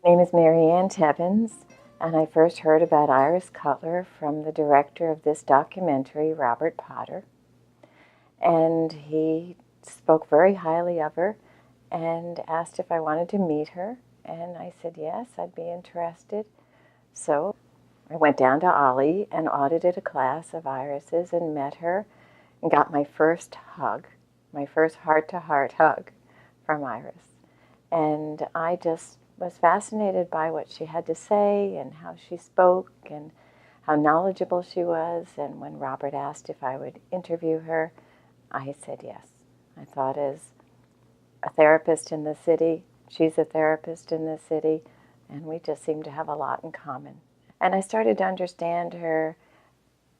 My name is Marianne Tebbens, and I first heard about Iris Cutler from the director of this documentary, Robert Potter. And he spoke very highly of her and asked if I wanted to meet her. And I said, yes, I'd be interested. So I went down to OLLI and audited a class of Iris's and met her and got my first hug, my first heart-to-heart hug from Iris. And I just was fascinated by what she had to say and how she spoke and how knowledgeable she was. And when Robert asked if I would interview her, I said yes. I thought, as a therapist in the city, she's a therapist in the city, and we just seem to have a lot in common. And I started to understand her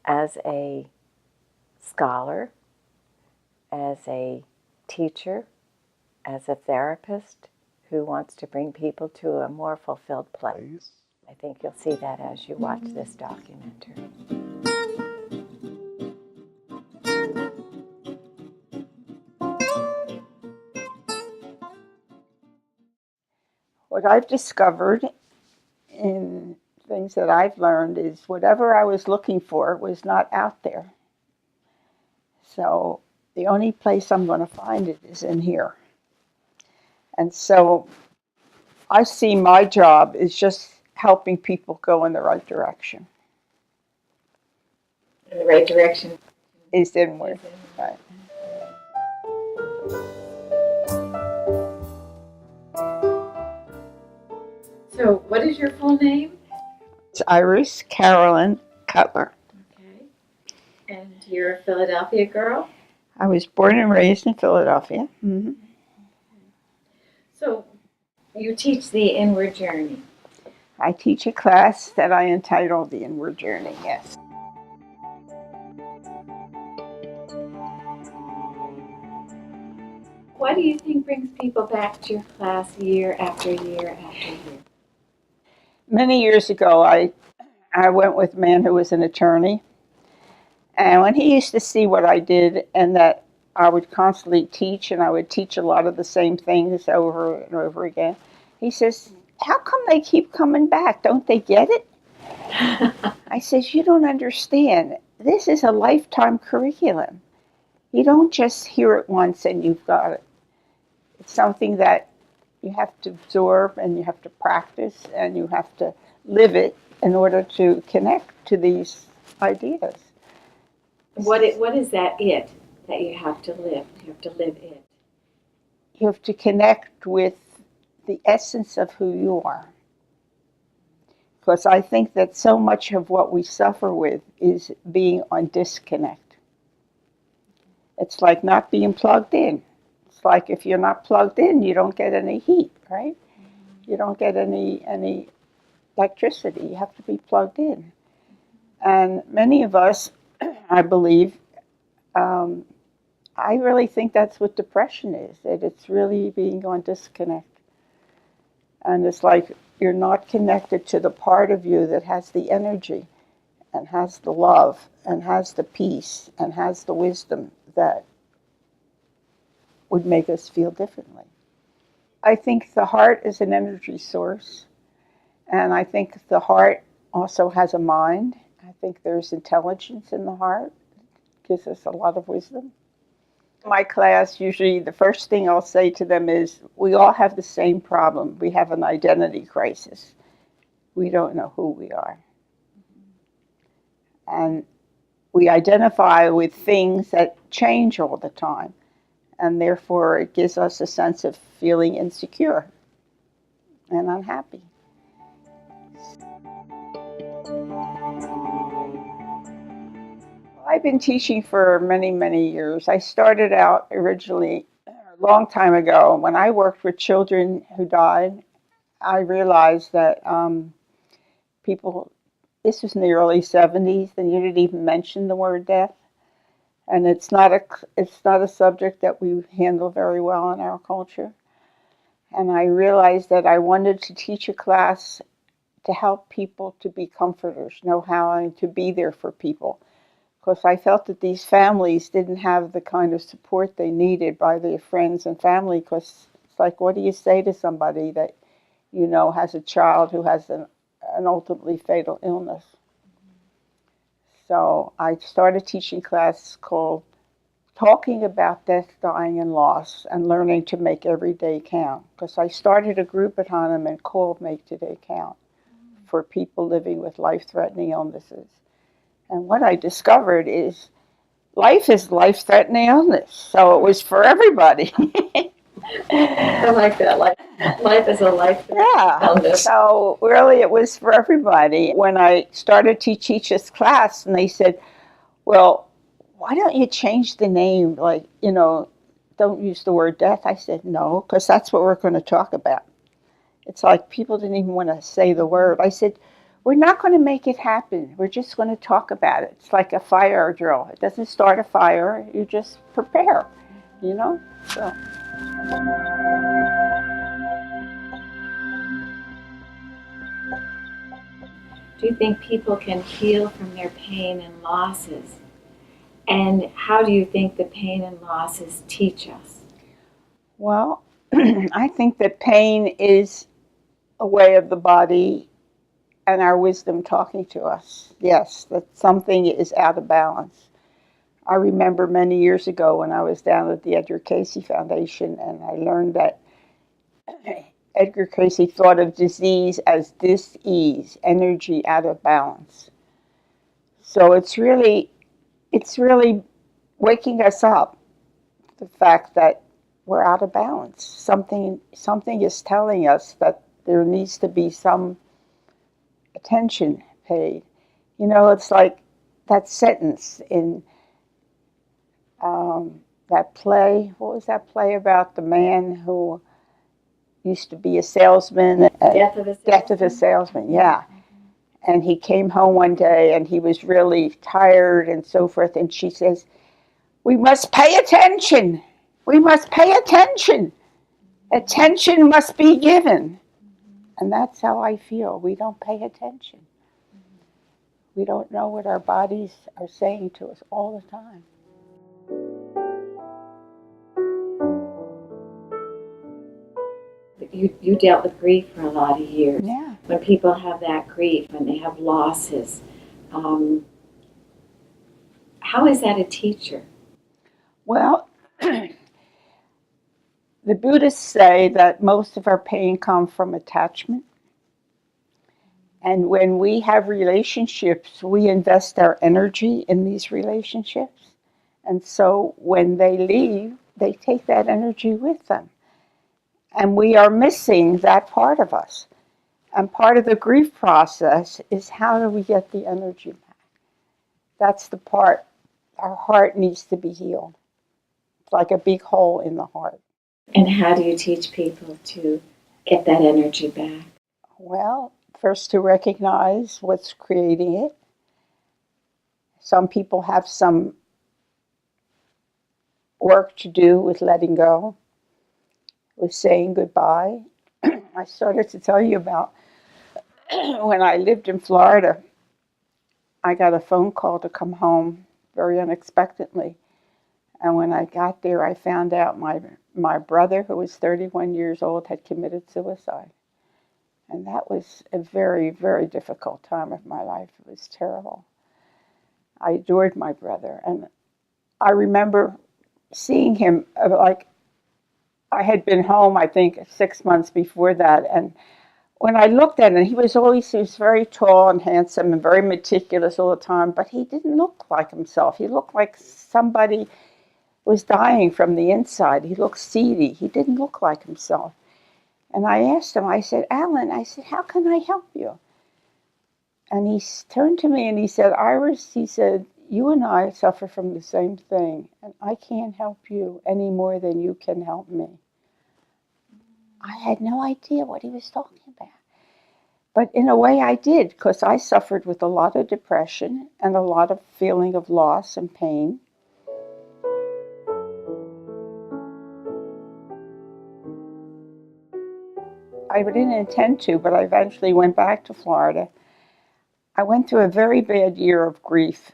as a scholar, as a teacher, as a therapist who wants to bring people to a more fulfilled place. I think you'll see that as you watch this documentary. What I've discovered in things that I've learned is whatever I was looking for was not out there. So the only place I'm going to find it is in here. And so I see my job is just helping people go in the right direction. In the right direction is inward. Right. So, what is your full name? It's Iris Carolyn Cutler. Okay. And you're a Philadelphia girl? I was born and raised in Philadelphia. Mm-hmm. So, you teach the Inward Journey. I teach a class that I entitle The Inward Journey, yes. What do you think brings people back to your class year after year after year? Many years ago, I went with a man who was an attorney. And when he used to see what I did and that I would constantly teach, and I would teach a lot of the same things over and over again, he says, how come they keep coming back? Don't they get it? I says, you don't understand. This is a lifetime curriculum. You don't just hear it once and you've got it. It's something that you have to absorb and you have to practice and you have to live it in order to connect to these ideas. What is that it that you have to live? You have to live it. You have to connect with the essence of who you are. Because I think that so much of what we suffer with is being on disconnect. It's like not being plugged in. It's like if you're not plugged in, you don't get any heat, right? You don't get any electricity. You have to be plugged in. And many of us, I believe, I really think that's what depression is, that it's really being on disconnect. And it's like you're not connected to the part of you that has the energy and has the love and has the peace and has the wisdom that would make us feel differently. I think the heart is an energy source, and I think the heart also has a mind. I think there's intelligence in the heart. It gives us a lot of wisdom. In my class, usually the first thing I'll say to them is, we all have the same problem. We have an identity crisis. We don't know who we are. And we identify with things that change all the time. And therefore, it gives us a sense of feeling insecure and unhappy. I've been teaching for many, many years. I started out originally a long time ago. When I worked with children who died, I realized that people, this was in the early 70s, and you didn't even mention the word death. And it's not a subject that we handle very well in our culture. And I realized that I wanted to teach a class to help people to be comforters, know how to be there for people. Because I felt that these families didn't have the kind of support they needed by their friends and family, because it's like, what do you say to somebody that has a child who has an ultimately fatal illness. So I started teaching class called Talking About Death, Dying, and Loss, and Learning to Make Every Day Count. Because I started a group at Hahnemann called Make Today Count for people living with life-threatening illnesses. And what I discovered is life is life-threatening illness, so it was for everybody. I like that. Life is a life-threatening illness. So really it was for everybody. When I started to teach this class, and they said, well, why don't you change the name? Don't use the word death. I said, no, because that's what we're going to talk about. It's like people didn't even want to say the word. I said, we're not going to make it happen. We're just going to talk about it. It's like a fire drill. It doesn't start a fire. You just prepare, So. Do you think people can heal from their pain and losses? And how do you think the pain and losses teach us? Well, I think that pain is a way of the body and our wisdom talking to us. Yes, that something is out of balance. I remember many years ago when I was down at the Edgar Cayce Foundation, and I learned that Edgar Cayce thought of disease as dis-ease, energy out of balance. So it's really waking us up, the fact that we're out of balance. Something is telling us that there needs to be some attention paid. It's like that sentence in that play. What was that play about the man who used to be a salesman? Death of a Salesman? Death of a Salesman, yeah. And he came home one day and he was really tired and so forth. And she says, we must pay attention. We must pay attention. Attention must be given. And that's how I feel. We don't pay attention. We don't know what our bodies are saying to us all the time. You dealt with grief for a lot of years. Yeah. When people have that grief, when they have losses, how is that a teacher? Well, the Buddhists say that most of our pain comes from attachment. And when we have relationships, we invest our energy in these relationships. And so when they leave, they take that energy with them. And we are missing that part of us. And part of the grief process is, how do we get the energy back? That's the part. Our heart needs to be healed. It's like a big hole in the heart. And how do you teach people to get that energy back? Well, first to recognize what's creating it. Some people have some work to do with letting go, with saying goodbye. I started to tell you about when I lived in Florida. I got a phone call to come home very unexpectedly. And when I got there, I found out my brother, who was 31 years old, had committed suicide. And that was a very, very difficult time of my life. It was terrible. I adored my brother. And I remember seeing him, I had been home, I think, 6 months before that. And when I looked at him, he was very tall and handsome and very meticulous all the time, but he didn't look like himself. He looked like somebody was dying from the inside. He looked seedy. He didn't look like himself. And I asked him, I said, Alan, how can I help you? And he turned to me and he said, Iris, he said, you and I suffer from the same thing, and I can't help you any more than you can help me. I had no idea what he was talking about. But in a way I did, because I suffered with a lot of depression and a lot of feeling of loss and pain. I didn't intend to, but I eventually went back to Florida. I went through a very bad year of grief.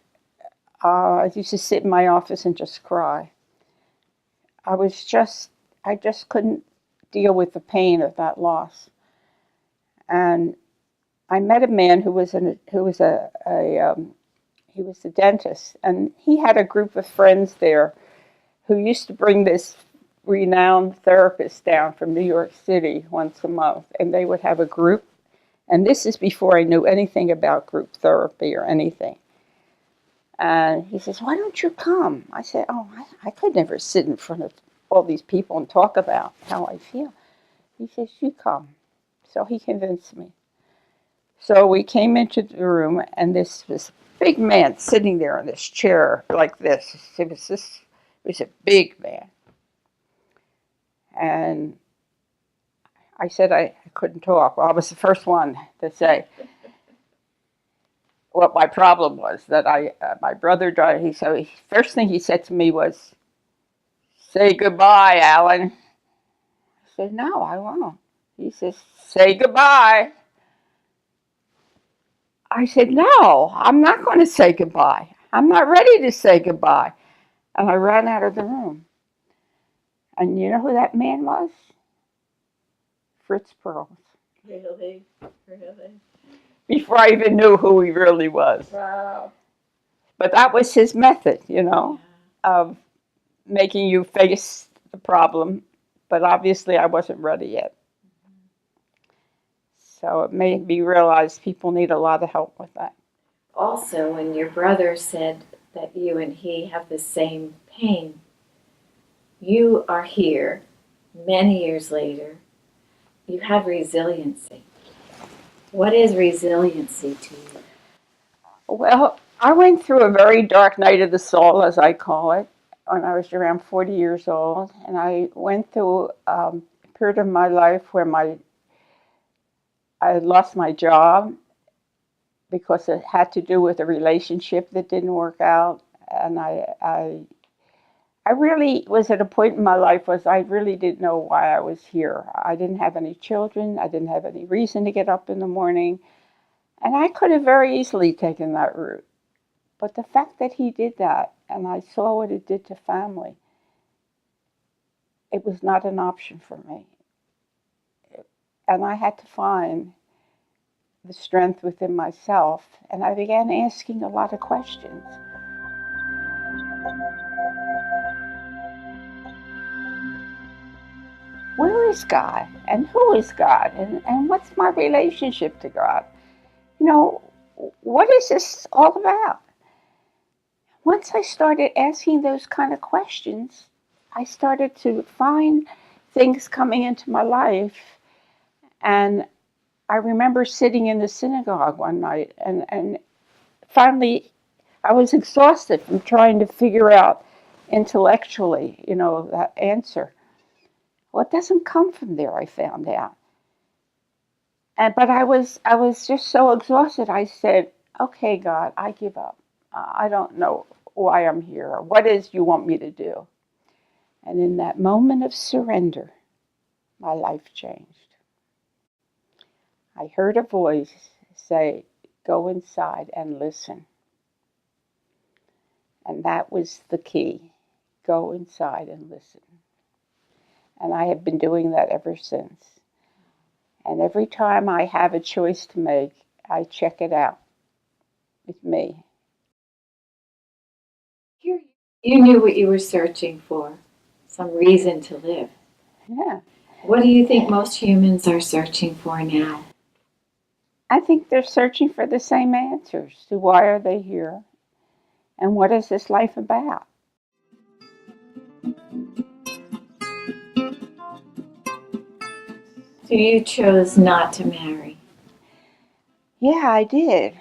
I used to sit in my office and just cry. I just couldn't deal with the pain of that loss. And I met a man who was a dentist, and he had a group of friends there who used to bring this renowned therapist down from New York City once a month, and they would have a group. And this is before I knew anything about group therapy or anything. And he says, "Why don't you come?" I said, "Oh, I could never sit in front of all these people and talk about how I feel." He says, "You come." So he convinced me. So we came into the room, and this big man sitting there in this chair like this. It was a big man. And I said I couldn't talk. Well, I was the first one to say what my problem was, that my brother died. First thing he said to me was, "Say goodbye, Alan." I said, "No, I won't." He says, "Say goodbye." I said, "No, I'm not going to say goodbye. I'm not ready to say goodbye." And I ran out of the room. And you know who that man was? Fritz Perls. Really? Really? Before I even knew who he really was. Wow. But that was his method, of making you face the problem. But obviously I wasn't ready yet. So it made me realize people need a lot of help with that. Also, when your brother said that you and he have the same pain, you are here many years later. You have resiliency. What is resiliency to you? Well, I went through a very dark night of the soul, as I call it, when I was around 40 years old. And I went through a period of my life where I had lost my job because it had to do with a relationship that didn't work out. And I really was at a point in my life where I really didn't know why I was here. I didn't have any children. I didn't have any reason to get up in the morning. And I could have very easily taken that route. But the fact that he did that, and I saw what it did to family, it was not an option for me. And I had to find the strength within myself, and I began asking a lot of questions. Where is God? And who is God? And what's my relationship to God? What is this all about? Once I started asking those kind of questions, I started to find things coming into my life. And I remember sitting in the synagogue one night, and finally I was exhausted from trying to figure out intellectually, that answer. Well, it doesn't come from there, I found out. But I was just so exhausted. I said, "Okay, God, I give up. I don't know why I'm here or what is you want me to do." And in that moment of surrender, my life changed. I heard a voice say, "Go inside and listen." And that was the key. Go inside and listen. And I have been doing that ever since. And every time I have a choice to make, I check it out with me. You knew what you were searching for, some reason to live. Yeah. What do you think most humans are searching for now? I think they're searching for the same answers to why are they here and what is this life about. So you chose not to marry. Yeah, I did.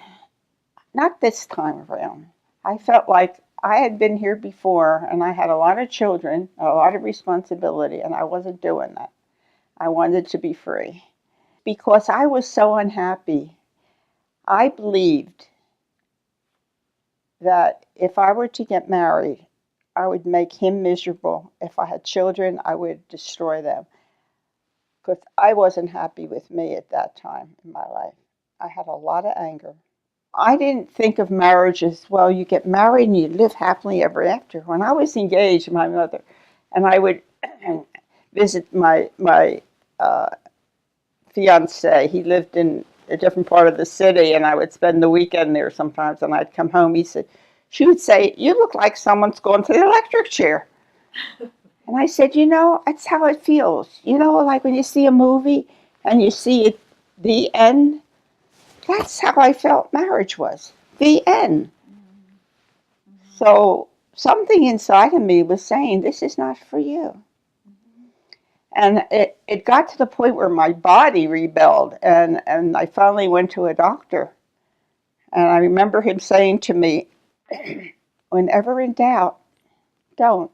Not this time around. I felt like I had been here before and I had a lot of children, a lot of responsibility, and I wasn't doing that. I wanted to be free. Because I was so unhappy, I believed that if I were to get married, I would make him miserable. If I had children, I would destroy them. Because I wasn't happy with me at that time in my life. I had a lot of anger. I didn't think of marriage as, well, you get married and you live happily ever after. When I was engaged, my mother, and I would visit my fiance, he lived in a different part of the city, and I would spend the weekend there sometimes, and I'd come home. She would say, "You look like someone's gone to the electric chair." And I said, that's how it feels. Like when you see a movie and you see it, the end, that's how I felt marriage was. The end. So something inside of me was saying, this is not for you. And it got to the point where my body rebelled, and I finally went to a doctor. And I remember him saying to me, whenever in doubt, don't.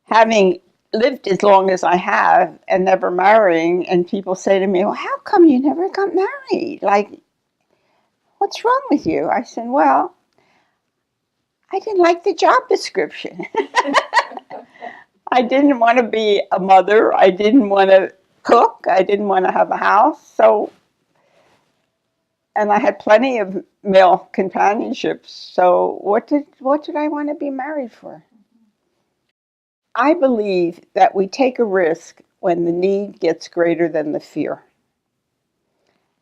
Having lived as long as I have and never marrying, and people say to me, well, how come you never got married? Like, what's wrong with you? I said, well, I didn't like the job description. I didn't want to be a mother. I didn't want to cook. I didn't want to have a house. And I had plenty of male companionships. So what did I want to be married for? I believe that we take a risk when the need gets greater than the fear.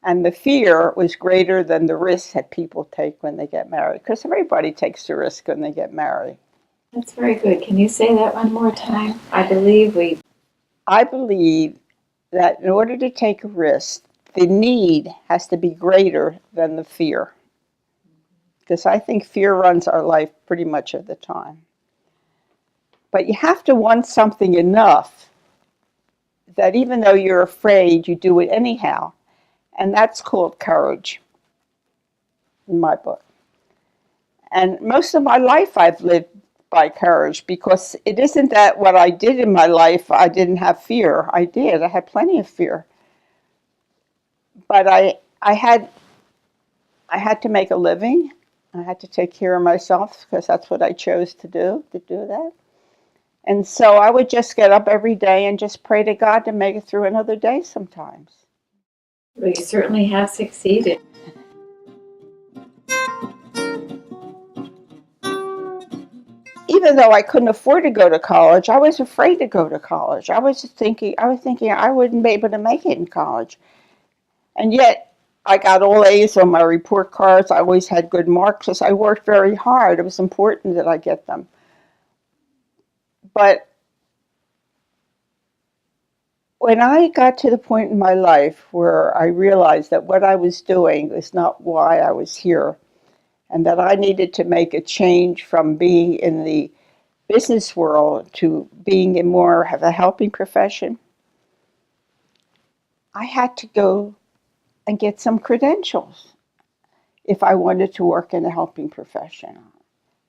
And the fear was greater than the risk that people take when they get married. Because everybody takes the risk when they get married. That's very good. Can you say that one more time? I believe that in order to take a risk, the need has to be greater than the fear. Because I think fear runs our life pretty much of the time. But you have to want something enough that even though you're afraid, you do it anyhow. And that's called courage in my book. And most of my life I've lived by courage, because it isn't that what I did in my life, I didn't have fear. I did. I had plenty of fear. But I had to make a living. I had to take care of myself because that's what I chose to do that. And so I would just get up every day and just pray to God to make it through another day sometimes. Well, you certainly have succeeded. Even though I couldn't afford to go to college, I was afraid to go to college. I was thinking I wouldn't be able to make it in college. And yet I got all A's on my report cards. I always had good marks because I worked very hard. It was important that I get them. But when I got to the point in my life where I realized that what I was doing was not why I was here, and that I needed to make a change from being in the business world to being in more of a helping profession, I had to go and get some credentials if I wanted to work in a helping profession.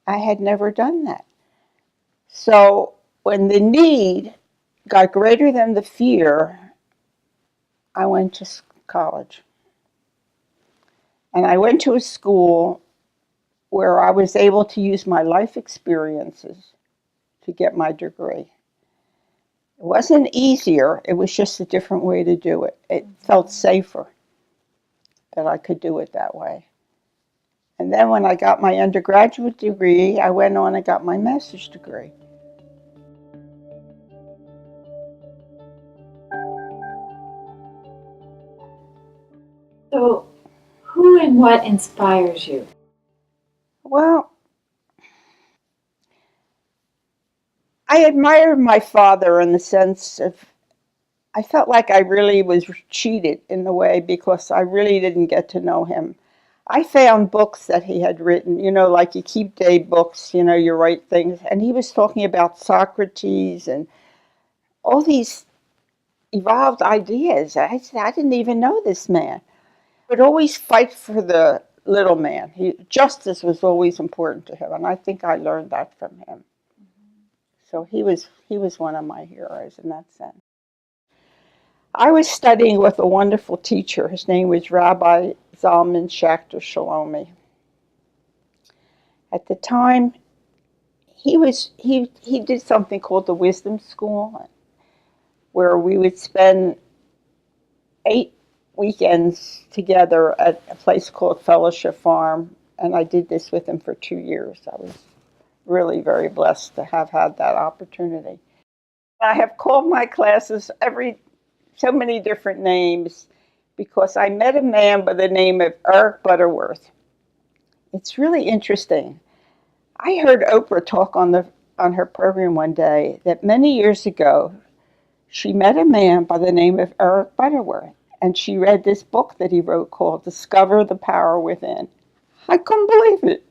I had never done that. So when the need got greater than the fear, I went to college. And I went to a school where I was able to use my life experiences to get my degree. It wasn't easier, it was just a different way to do it. It felt safer that I could do it that way. And then when I got my undergraduate degree, I went on and got my master's degree. So, who and what inspires you? Well, I admired my father in the sense of I felt like I really was cheated in a way because I really didn't get to know him. I found books that he had written, like you keep day books, you write things. And he was talking about Socrates and all these evolved ideas. I said, I didn't even know this man. He would always fight for the little man. Justice was always important to him. And I think I learned that from him. So he was one of my heroes in that sense. I was studying with a wonderful teacher. His name was Rabbi Zalman Schachter Shalomi. At the time, he did something called the Wisdom School, where we would spend 8 weekends together at a place called Fellowship Farm, and I did this with him for 2 years. I was really very blessed to have had that opportunity. I have called my classes every so many different names because I met a man by the name of Eric Butterworth. It's really interesting. I heard Oprah talk on her program one day that many years ago she met a man by the name of Eric Butterworth, and she read this book that he wrote called Discover the Power Within. I couldn't believe it,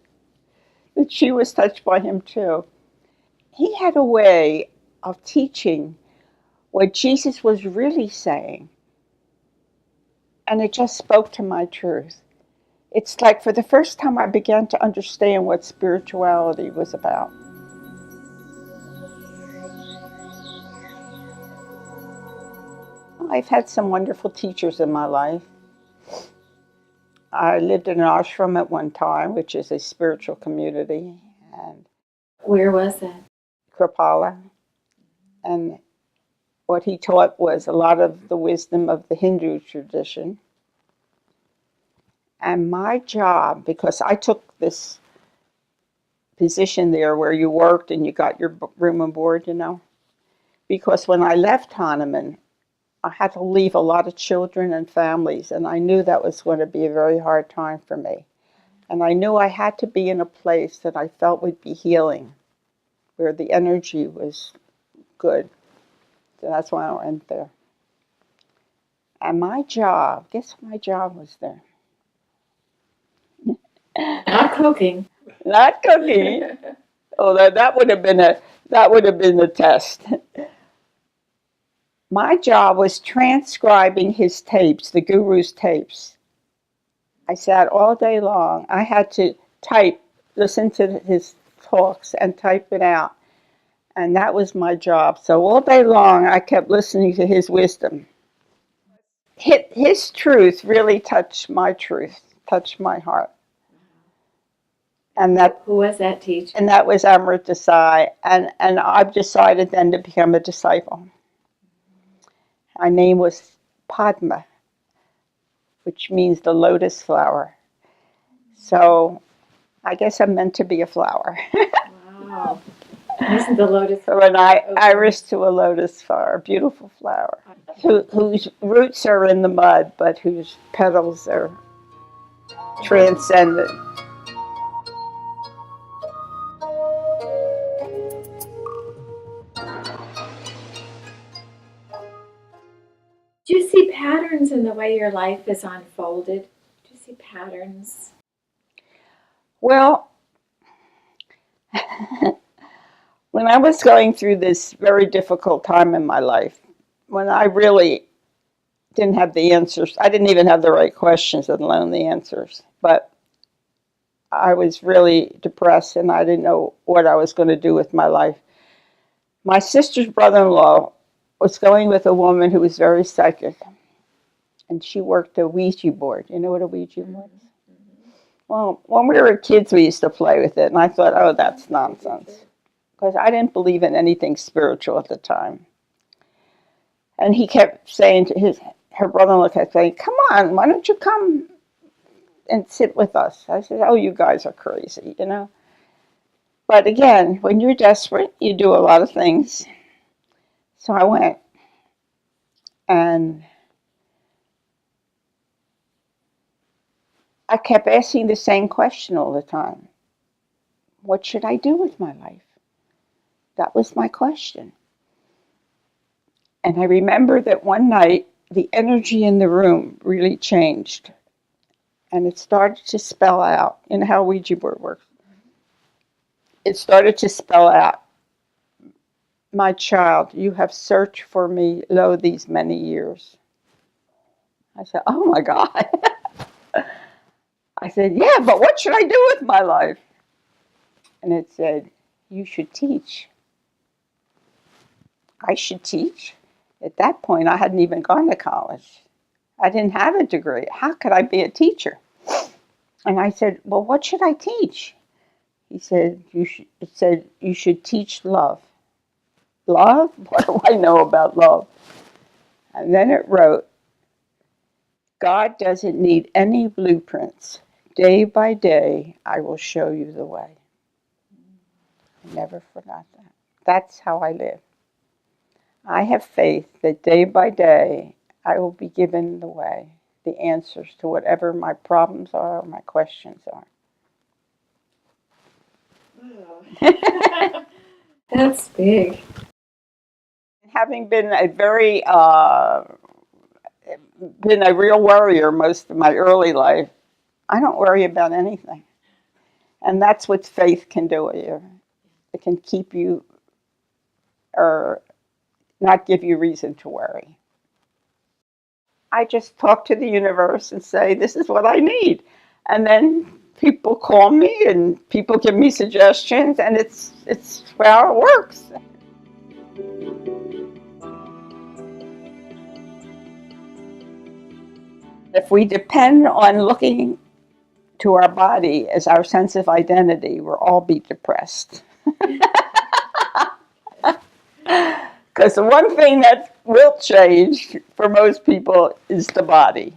that she was touched by him too. He had a way of teaching what Jesus was really saying, and it just spoke to my truth. It's like for the first time I began to understand what spirituality was about. I've had some wonderful teachers in my life. I lived in an ashram at one time, which is a spiritual community. And where was that? Kripala. And what he taught was a lot of the wisdom of the Hindu tradition. And my job, because I took this position there where you worked and you got your room and board, because when I left Hahnemann, I had to leave a lot of children and families, and I knew that was going to be a very hard time for me. And I knew I had to be in a place that I felt would be healing, where the energy was good. So that's why I went there. And my job, guess what my job was there? Not cooking. Not cooking. Oh, that would have been a test. My job was transcribing his tapes, the guru's tapes. I sat all day long. I had to listen to his talks and type it out. And that was my job. So all day long, I kept listening to his wisdom. His truth really touched my truth, touched my heart. And who was that teacher? And that was Amrit Desai. And I've decided then to become a disciple. My name was Padma, which means the lotus flower. So I guess I'm meant to be a flower. Wow. Isn't the lotus From an iris to a lotus flower, a beautiful flower, whose roots are in the mud, but whose petals are transcendent. Do you see patterns in the way your life is unfolded? Do you see patterns? Well, when I was going through this very difficult time in my life, when I really didn't have the answers, I didn't even have the right questions, let alone the answers, but I was really depressed and I didn't know what I was going to do with my life. My sister's brother-in-law was going with a woman who was very psychic, and she worked a Ouija board. You know what a Ouija board is? Mm-hmm. Well, when we were kids, we used to play with it, and I thought, oh, that's nonsense, because I didn't believe in anything spiritual at the time. And he kept saying to her brother-in-law kept saying, come on, why don't you come and sit with us? I said, oh, you guys are crazy, But again, when you're desperate, you do a lot of things. So I went, and I kept asking the same question all the time. What should I do with my life? That was my question. And I remember that one night, the energy in the room really changed. And it started to spell out, how Ouija board works. It started to spell out, my child, you have searched for me, lo, these many years. I said, oh my God. I said, yeah, but what should I do with my life? And it said, you should teach. I should teach? At that point, I hadn't even gone to college. I didn't have a degree. How could I be a teacher? And I said, well, what should I teach? He said, you should teach love. Love? What do I know about love? And then it wrote, God doesn't need any blueprints. Day by day, I will show you the way. I never forgot that. That's how I live. I have faith that day by day, I will be given the way, the answers to whatever my problems are or my questions are. That's big. Having been been a real worrier most of my early life, I don't worry about anything. And that's what faith can do with you. It can keep you, or not give you reason to worry. I just talk to the universe and say, this is what I need. And then people call me and people give me suggestions, and it's how it works. If we depend on looking to our body as our sense of identity, we'll all be depressed. Because the one thing that will change for most people is the body.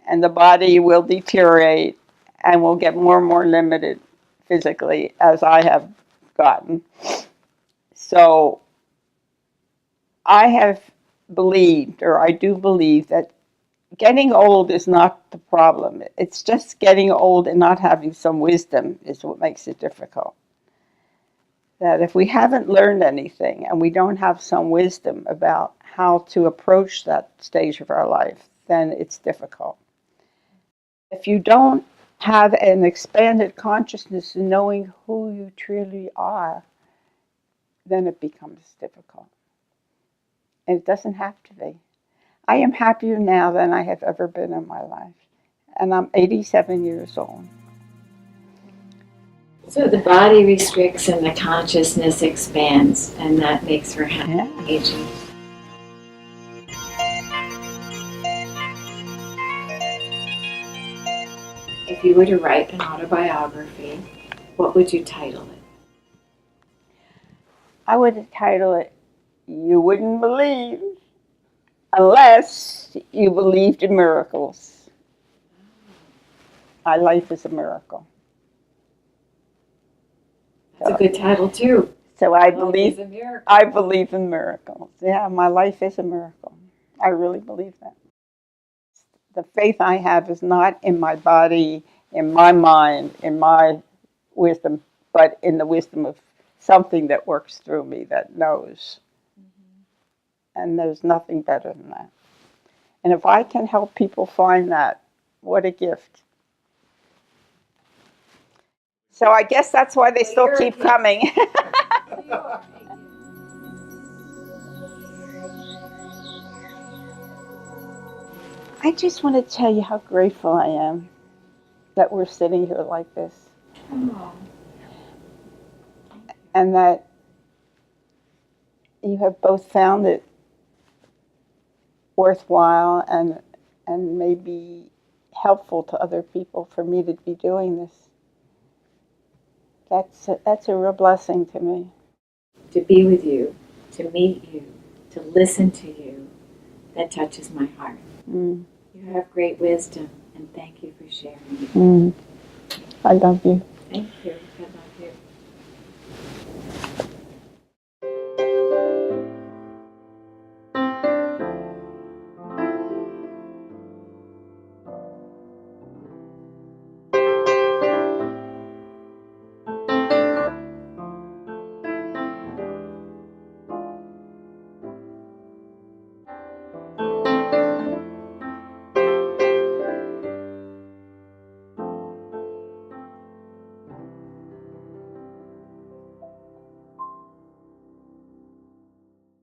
And the body will deteriorate and will get more and more limited physically, as I have gotten. So I have believed, or I do believe, that getting old is not the problem. It's just getting old and not having some wisdom is what makes it difficult. That if we haven't learned anything and we don't have some wisdom about how to approach that stage of our life, then it's difficult. If you don't have an expanded consciousness in knowing who you truly are, then it becomes difficult. And it doesn't have to be. I am happier now than I have ever been in my life. And I'm 87 years old. So the body restricts and the consciousness expands, and that makes for happy aging. If you were to write an autobiography, what would you title it? I would title it, You Wouldn't Believe Unless You Believed in Miracles. My life is a miracle. That's a good title too. So I believe in miracles. Yeah, my life is a miracle. I really believe that. The faith I have is not in my body, in my mind, in my wisdom, but in the wisdom of something that works through me, that knows. And there's nothing better than that. And if I can help people find that, what a gift. So I guess that's why they still keep coming. I just want to tell you how grateful I am that we're sitting here like this. Oh. And that you have both found it worthwhile and maybe helpful to other people for me to be doing this. That's a real blessing to me. To be with you, to meet you, to listen to you, that touches my heart. Mm. You have great wisdom, and thank you for sharing it. I love you. Thank you.